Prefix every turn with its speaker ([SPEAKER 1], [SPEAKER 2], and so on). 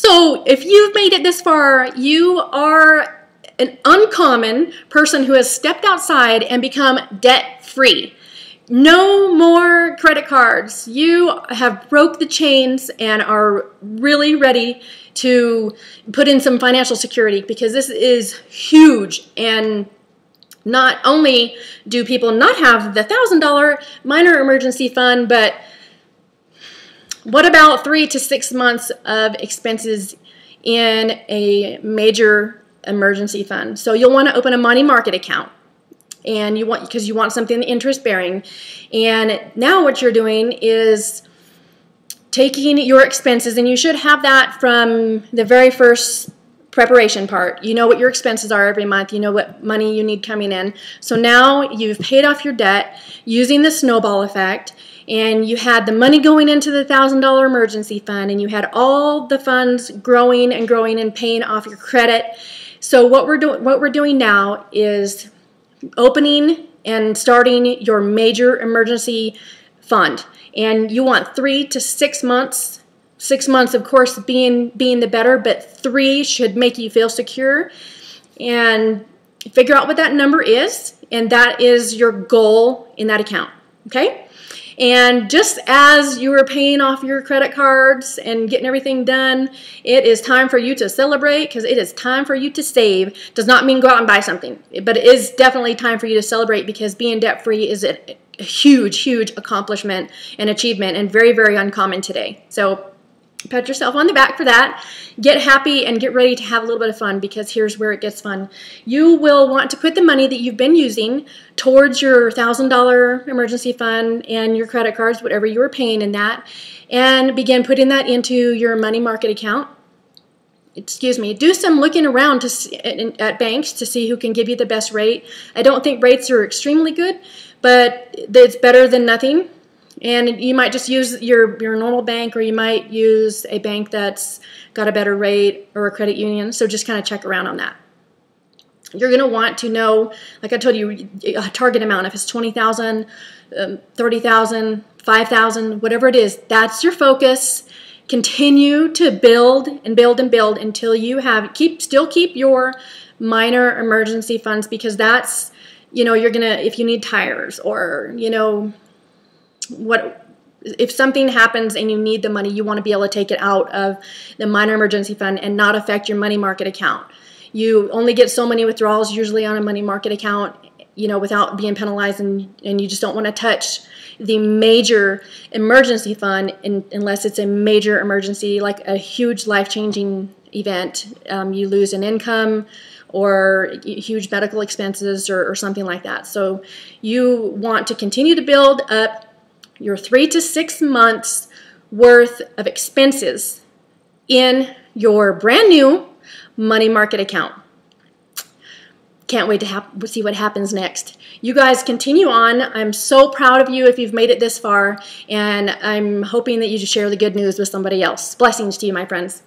[SPEAKER 1] So if you've made it this far, you are an uncommon person who has stepped outside and become debt-free. No more credit cards. You have broke the chains and are really ready to put in some financial security, because this is huge. And not only do people not have the $1,000 minor emergency fund, but what about 3 to 6 months of expenses in a major emergency fund? So you'll want to open a money market account, and because you want something interest bearing. And now what you're doing is taking your expenses, and you should have that from the very first preparation part. You know what your expenses are every month. You know what money you need coming in. So now you've paid off your debt using the snowball effect, and you had the money going into the $1,000 emergency fund, and you had all the funds growing and growing and paying off your credit. So what we're doing now is opening and starting your major emergency fund, and you want 3 to 6 months. 6 months, of course, being the better, but 3 should make you feel secure. And figure out what that number is, and that is your goal in that account. Okay? And just as you were paying off your credit cards and getting everything done, it is time for you to celebrate, because it is time for you to save. Does not mean go out and buy something, but it is definitely time for you to celebrate, because being debt-free is a huge, huge accomplishment and achievement, and very, very uncommon today. So pat yourself on the back for that. Get happy and get ready to have a little bit of fun, because here's where it gets fun. You will want to put the money that you've been using towards your $1,000 emergency fund and your credit cards, whatever you were paying in that, and begin putting that into your money market account. Excuse me. Do some looking around at banks to see who can give you the best rate. I don't think rates are extremely good, but it's better than nothing. And you might just use your normal bank, or you might use a bank that's got a better rate, or a credit union. So just kind of check around on that. You're going to want to know, like I told you, a target amount. If it's $20,000, $30,000, $5,000, whatever it is, that's your focus. Continue to build and build and build until you still keep your minor emergency funds, because that's, you're going to, if you need tires, or, if something happens and you need the money, you want to be able to take it out of the minor emergency fund and not affect your money market account. You only get so many withdrawals usually on a money market account, without being penalized, and you just don't want to touch the major emergency fund unless it's a major emergency, like a huge life-changing event. You lose an income, or huge medical expenses, or something like that. So you want to continue to build up your 3 to 6 months worth of expenses in your brand new money market account. Can't wait to see what happens next. You guys continue on. I'm so proud of you if you've made it this far, and I'm hoping that you just share the good news with somebody else. Blessings to you, my friends.